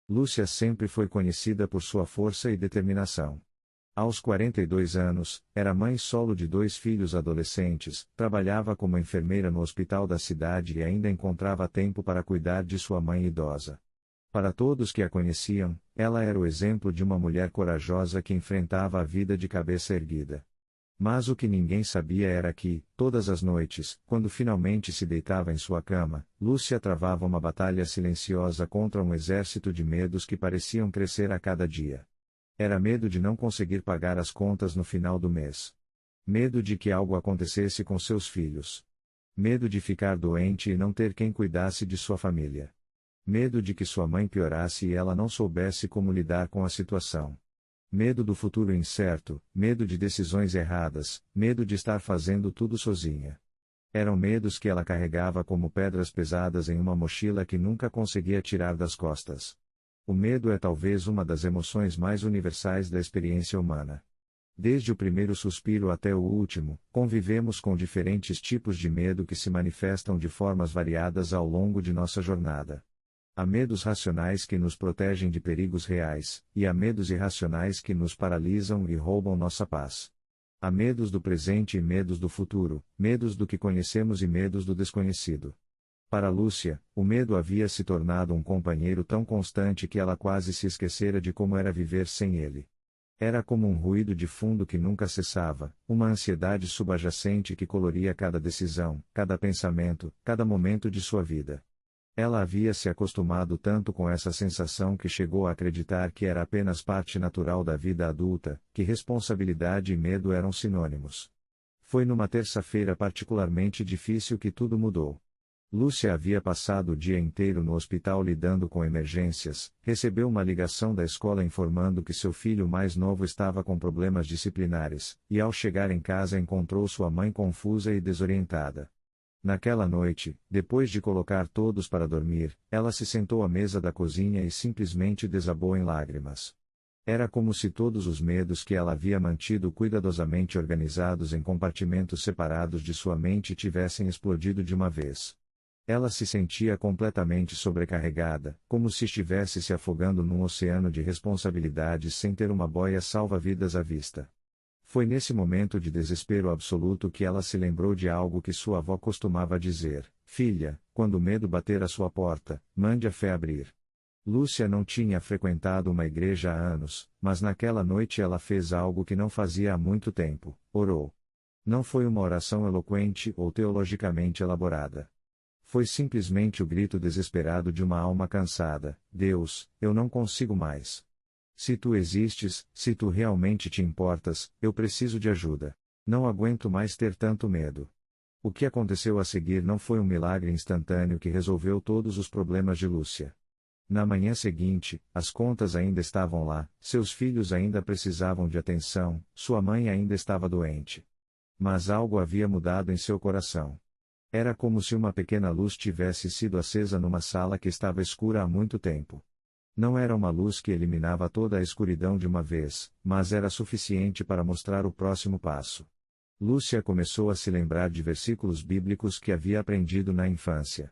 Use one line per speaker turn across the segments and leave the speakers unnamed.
Lúcia sempre foi conhecida por sua força e determinação. Aos 42 anos, era mãe solo de 2 filhos adolescentes, trabalhava como enfermeira no hospital da cidade e ainda encontrava tempo para cuidar de sua mãe idosa. Para todos que a conheciam, ela era o exemplo de uma mulher corajosa que enfrentava a vida de cabeça erguida. Mas o que ninguém sabia era que, todas as noites, quando finalmente se deitava em sua cama, Lúcia travava uma batalha silenciosa contra um exército de medos que pareciam crescer a cada dia. Era medo de não conseguir pagar as contas no final do mês. Medo de que algo acontecesse com seus filhos. Medo de ficar doente e não ter quem cuidasse de sua família. Medo de que sua mãe piorasse e ela não soubesse como lidar com a situação. Medo do futuro incerto, medo de decisões erradas, medo de estar fazendo tudo sozinha. Eram medos que ela carregava como pedras pesadas em uma mochila que nunca conseguia tirar das costas. O medo é talvez uma das emoções mais universais da experiência humana. Desde o primeiro suspiro até o último, convivemos com diferentes tipos de medo que se manifestam de formas variadas ao longo de nossa jornada. Há medos racionais que nos protegem de perigos reais, e há medos irracionais que nos paralisam e roubam nossa paz. Há medos do presente e medos do futuro, medos do que conhecemos e medos do desconhecido. Para Lúcia, o medo havia se tornado um companheiro tão constante que ela quase se esquecera de como era viver sem ele. Era como um ruído de fundo que nunca cessava, uma ansiedade subjacente que coloria cada decisão, cada pensamento, cada momento de sua vida. Ela havia se acostumado tanto com essa sensação que chegou a acreditar que era apenas parte natural da vida adulta, que responsabilidade e medo eram sinônimos. Foi numa terça-feira particularmente difícil que tudo mudou. Lúcia havia passado o dia inteiro no hospital lidando com emergências, recebeu uma ligação da escola informando que seu filho mais novo estava com problemas disciplinares, e ao chegar em casa encontrou sua mãe confusa e desorientada. Naquela noite, depois de colocar todos para dormir, ela se sentou à mesa da cozinha e simplesmente desabou em lágrimas. Era como se todos os medos que ela havia mantido cuidadosamente organizados em compartimentos separados de sua mente tivessem explodido de uma vez. Ela se sentia completamente sobrecarregada, como se estivesse se afogando num oceano de responsabilidades sem ter uma boia salva-vidas à vista. Foi nesse momento de desespero absoluto que ela se lembrou de algo que sua avó costumava dizer: filha, quando o medo bater à sua porta, mande a fé abrir. Lúcia não tinha frequentado uma igreja há anos, mas naquela noite ela fez algo que não fazia há muito tempo: orou. Não foi uma oração eloquente ou teologicamente elaborada. Foi simplesmente o grito desesperado de uma alma cansada: Deus, eu não consigo mais. Se tu existes, se tu realmente te importas, eu preciso de ajuda. Não aguento mais ter tanto medo. O que aconteceu a seguir não foi um milagre instantâneo que resolveu todos os problemas de Lúcia. Na manhã seguinte, as contas ainda estavam lá, seus filhos ainda precisavam de atenção, sua mãe ainda estava doente. Mas algo havia mudado em seu coração. Era como se uma pequena luz tivesse sido acesa numa sala que estava escura há muito tempo. Não era uma luz que eliminava toda a escuridão de uma vez, mas era suficiente para mostrar o próximo passo. Lúcia começou a se lembrar de versículos bíblicos que havia aprendido na infância.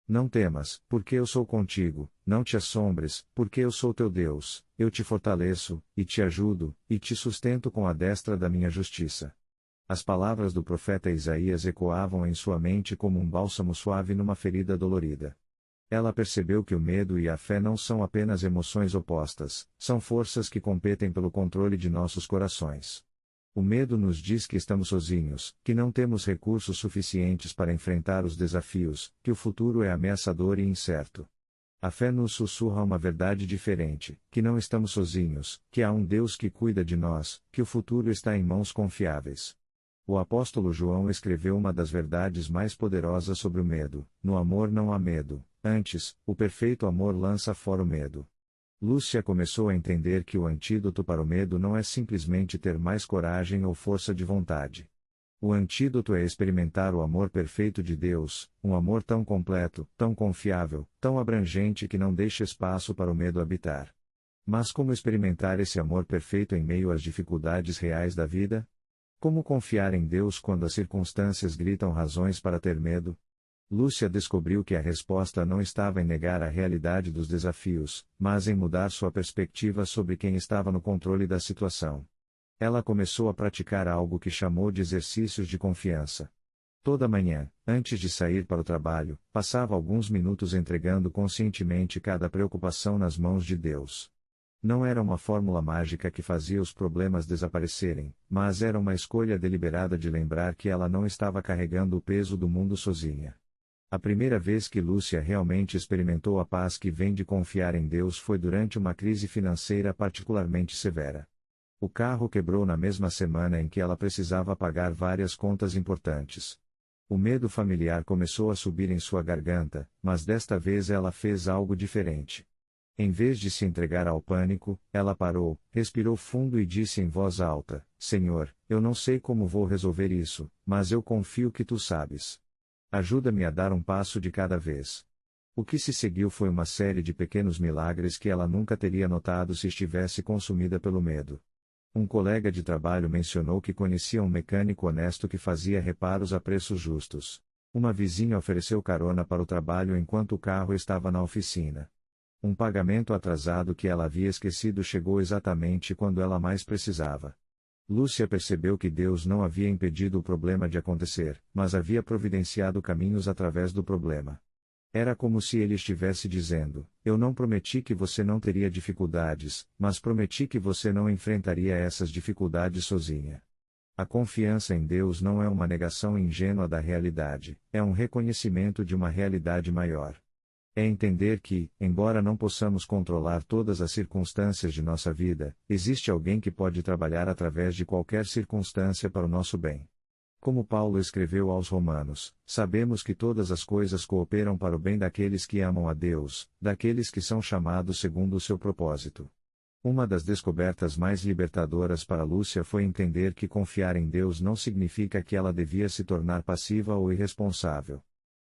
Não temas, porque eu sou contigo, não te assombres, porque eu sou teu Deus, eu te fortaleço, e te ajudo, e te sustento com a destra da minha justiça. As palavras do profeta Isaías ecoavam em sua mente como um bálsamo suave numa ferida dolorida. Ela percebeu que o medo e a fé não são apenas emoções opostas, são forças que competem pelo controle de nossos corações. O medo nos diz que estamos sozinhos, que não temos recursos suficientes para enfrentar os desafios, que o futuro é ameaçador e incerto. A fé nos sussurra uma verdade diferente, que não estamos sozinhos, que há um Deus que cuida de nós, que o futuro está em mãos confiáveis. O apóstolo João escreveu uma das verdades mais poderosas sobre o medo: no amor não há medo, antes, o perfeito amor lança fora o medo. Lúcia começou a entender que o antídoto para o medo não é simplesmente ter mais coragem ou força de vontade. O antídoto é experimentar o amor perfeito de Deus, um amor tão completo, tão confiável, tão abrangente que não deixa espaço para o medo habitar. Mas como experimentar esse amor perfeito em meio às dificuldades reais da vida? Como confiar em Deus quando as circunstâncias gritam razões para ter medo? Lúcia descobriu que a resposta não estava em negar a realidade dos desafios, mas em mudar sua perspectiva sobre quem estava no controle da situação. Ela começou a praticar algo que chamou de exercícios de confiança. Toda manhã, antes de sair para o trabalho, passava alguns minutos entregando conscientemente cada preocupação nas mãos de Deus. Não era uma fórmula mágica que fazia os problemas desaparecerem, mas era uma escolha deliberada de lembrar que ela não estava carregando o peso do mundo sozinha. A primeira vez que Lúcia realmente experimentou a paz que vem de confiar em Deus foi durante uma crise financeira particularmente severa. O carro quebrou na mesma semana em que ela precisava pagar várias contas importantes. O medo familiar começou a subir em sua garganta, mas desta vez ela fez algo diferente. Em vez de se entregar ao pânico, ela parou, respirou fundo e disse em voz alta: Senhor, eu não sei como vou resolver isso, mas eu confio que tu sabes. Ajuda-me a dar um passo de cada vez. O que se seguiu foi uma série de pequenos milagres que ela nunca teria notado se estivesse consumida pelo medo. Um colega de trabalho mencionou que conhecia um mecânico honesto que fazia reparos a preços justos. Uma vizinha ofereceu carona para o trabalho enquanto o carro estava na oficina. Um pagamento atrasado que ela havia esquecido chegou exatamente quando ela mais precisava. Lúcia percebeu que Deus não havia impedido o problema de acontecer, mas havia providenciado caminhos através do problema. Era como se ele estivesse dizendo: eu não prometi que você não teria dificuldades, mas prometi que você não enfrentaria essas dificuldades sozinha. A confiança em Deus não é uma negação ingênua da realidade, é um reconhecimento de uma realidade maior. É entender que, embora não possamos controlar todas as circunstâncias de nossa vida, existe alguém que pode trabalhar através de qualquer circunstância para o nosso bem. Como Paulo escreveu aos Romanos, sabemos que todas as coisas cooperam para o bem daqueles que amam a Deus, daqueles que são chamados segundo o seu propósito. Uma das descobertas mais libertadoras para Lúcia foi entender que confiar em Deus não significa que ela devia se tornar passiva ou irresponsável.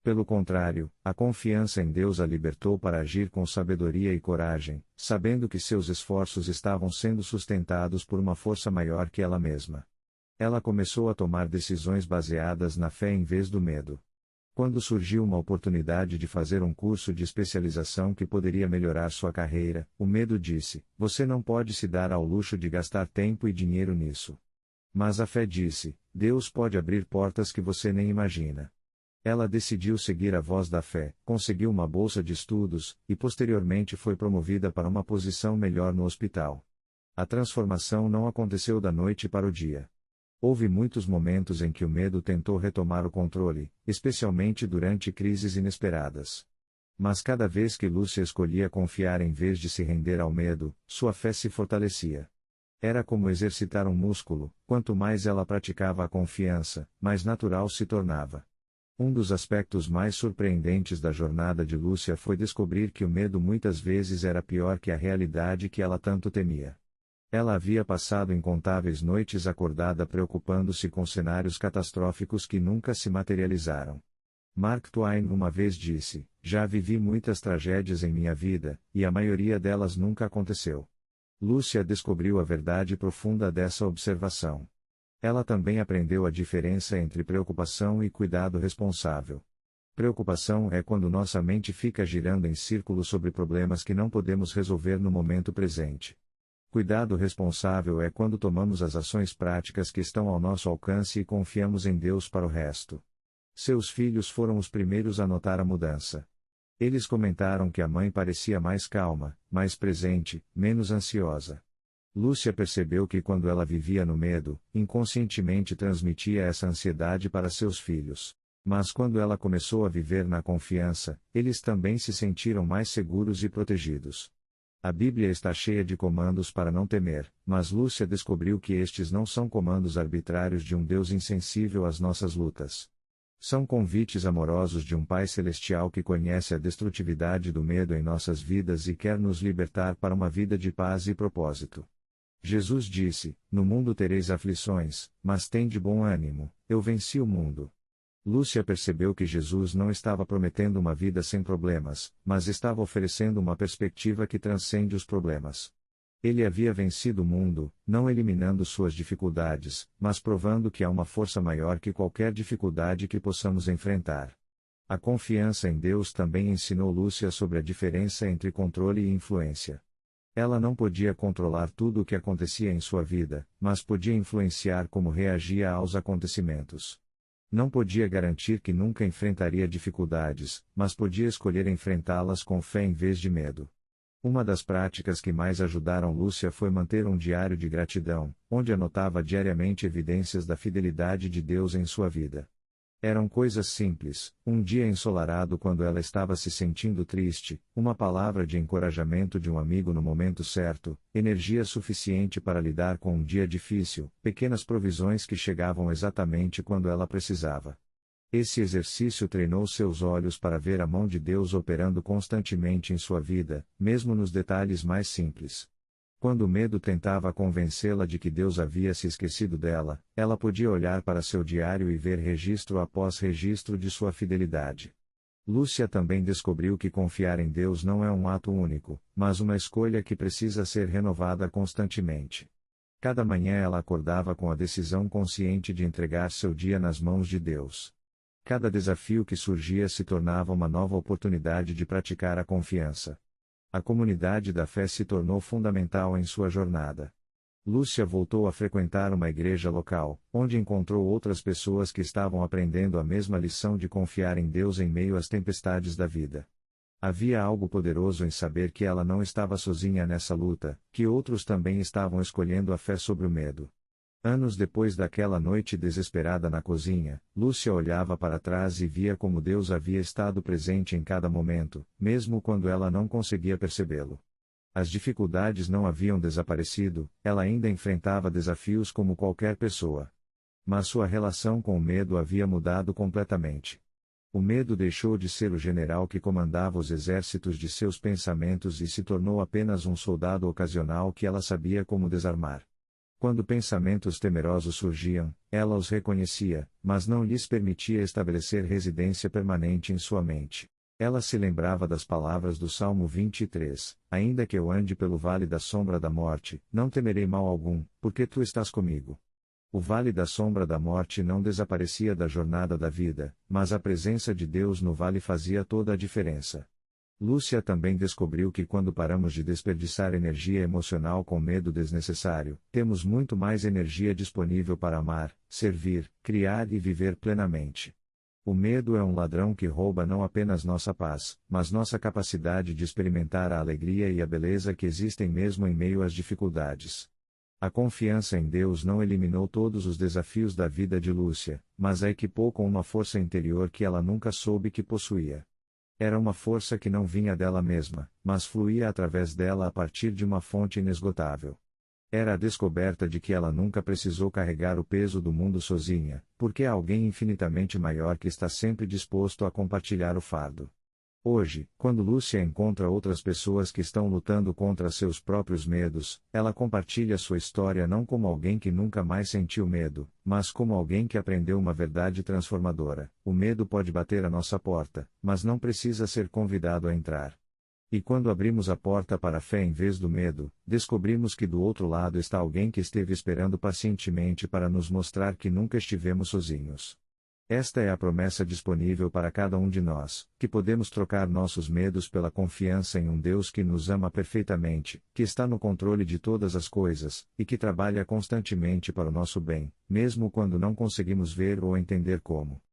Pelo contrário, a confiança em Deus a libertou para agir com sabedoria e coragem, sabendo que seus esforços estavam sendo sustentados por uma força maior que ela mesma. Ela começou a tomar decisões baseadas na fé em vez do medo. Quando surgiu uma oportunidade de fazer um curso de especialização que poderia melhorar sua carreira, o medo disse: você não pode se dar ao luxo de gastar tempo e dinheiro nisso. Mas a fé disse: Deus pode abrir portas que você nem imagina. Ela decidiu seguir a voz da fé, conseguiu uma bolsa de estudos, e posteriormente foi promovida para uma posição melhor no hospital. A transformação não aconteceu da noite para o dia. Houve muitos momentos em que o medo tentou retomar o controle, especialmente durante crises inesperadas. Mas cada vez que Lúcia escolhia confiar em vez de se render ao medo, sua fé se fortalecia. Era como exercitar um músculo: quanto mais ela praticava a confiança, mais natural se tornava. Um dos aspectos mais surpreendentes da jornada de Lúcia foi descobrir que o medo muitas vezes era pior que a realidade que ela tanto temia. Ela havia passado incontáveis noites acordada preocupando-se com cenários catastróficos que nunca se materializaram. Mark Twain uma vez disse: já vivi muitas tragédias em minha vida, e a maioria delas nunca aconteceu. Lúcia descobriu a verdade profunda dessa observação. Ela também aprendeu a diferença entre preocupação e cuidado responsável. Preocupação é quando nossa mente fica girando em círculos sobre problemas que não podemos resolver no momento presente. Cuidado responsável é quando tomamos as ações práticas que estão ao nosso alcance e confiamos em Deus para o resto. Seus filhos foram os primeiros a notar a mudança. Eles comentaram que a mãe parecia mais calma, mais presente, menos ansiosa. Lúcia percebeu que quando ela vivia no medo, inconscientemente transmitia essa ansiedade para seus filhos. Mas quando ela começou a viver na confiança, eles também se sentiram mais seguros e protegidos. A Bíblia está cheia de comandos para não temer, mas Lúcia descobriu que estes não são comandos arbitrários de um Deus insensível às nossas lutas. São convites amorosos de um Pai Celestial que conhece a destrutividade do medo em nossas vidas e quer nos libertar para uma vida de paz e propósito. Jesus disse: no mundo tereis aflições, mas tende bom ânimo, eu venci o mundo. Lúcia percebeu que Jesus não estava prometendo uma vida sem problemas, mas estava oferecendo uma perspectiva que transcende os problemas. Ele havia vencido o mundo, não eliminando suas dificuldades, mas provando que há uma força maior que qualquer dificuldade que possamos enfrentar. A confiança em Deus também ensinou Lúcia sobre a diferença entre controle e influência. Ela não podia controlar tudo o que acontecia em sua vida, mas podia influenciar como reagia aos acontecimentos. Não podia garantir que nunca enfrentaria dificuldades, mas podia escolher enfrentá-las com fé em vez de medo. Uma das práticas que mais ajudaram Lúcia foi manter um diário de gratidão, onde anotava diariamente evidências da fidelidade de Deus em sua vida. Eram coisas simples: um dia ensolarado quando ela estava se sentindo triste, uma palavra de encorajamento de um amigo no momento certo, energia suficiente para lidar com um dia difícil, pequenas provisões que chegavam exatamente quando ela precisava. Esse exercício treinou seus olhos para ver a mão de Deus operando constantemente em sua vida, mesmo nos detalhes mais simples. Quando o medo tentava convencê-la de que Deus havia se esquecido dela, ela podia olhar para seu diário e ver registro após registro de sua fidelidade. Lúcia também descobriu que confiar em Deus não é um ato único, mas uma escolha que precisa ser renovada constantemente. Cada manhã ela acordava com a decisão consciente de entregar seu dia nas mãos de Deus. Cada desafio que surgia se tornava uma nova oportunidade de praticar a confiança. A comunidade da fé se tornou fundamental em sua jornada. Lúcia voltou a frequentar uma igreja local, onde encontrou outras pessoas que estavam aprendendo a mesma lição de confiar em Deus em meio às tempestades da vida. Havia algo poderoso em saber que ela não estava sozinha nessa luta, que outros também estavam escolhendo a fé sobre o medo. Anos depois daquela noite desesperada na cozinha, Lúcia olhava para trás e via como Deus havia estado presente em cada momento, mesmo quando ela não conseguia percebê-lo. As dificuldades não haviam desaparecido, ela ainda enfrentava desafios como qualquer pessoa. Mas sua relação com o medo havia mudado completamente. O medo deixou de ser o general que comandava os exércitos de seus pensamentos e se tornou apenas um soldado ocasional que ela sabia como desarmar. Quando pensamentos temerosos surgiam, ela os reconhecia, mas não lhes permitia estabelecer residência permanente em sua mente. Ela se lembrava das palavras do Salmo 23, ainda que eu ande pelo vale da sombra da morte, não temerei mal algum, porque tu estás comigo. O vale da sombra da morte não desaparecia da jornada da vida, mas a presença de Deus no vale fazia toda a diferença. Lúcia também descobriu que quando paramos de desperdiçar energia emocional com medo desnecessário, temos muito mais energia disponível para amar, servir, criar e viver plenamente. O medo é um ladrão que rouba não apenas nossa paz, mas nossa capacidade de experimentar a alegria e a beleza que existem mesmo em meio às dificuldades. A confiança em Deus não eliminou todos os desafios da vida de Lúcia, mas a equipou com uma força interior que ela nunca soube que possuía. Era uma força que não vinha dela mesma, mas fluía através dela a partir de uma fonte inesgotável. Era a descoberta de que ela nunca precisou carregar o peso do mundo sozinha, porque há alguém infinitamente maior que está sempre disposto a compartilhar o fardo. Hoje, quando Lúcia encontra outras pessoas que estão lutando contra seus próprios medos, ela compartilha sua história não como alguém que nunca mais sentiu medo, mas como alguém que aprendeu uma verdade transformadora: o medo pode bater à nossa porta, mas não precisa ser convidado a entrar. E quando abrimos a porta para a fé em vez do medo, descobrimos que do outro lado está alguém que esteve esperando pacientemente para nos mostrar que nunca estivemos sozinhos. Esta é a promessa disponível para cada um de nós, que podemos trocar nossos medos pela confiança em um Deus que nos ama perfeitamente, que está no controle de todas as coisas, e que trabalha constantemente para o nosso bem, mesmo quando não conseguimos ver ou entender como.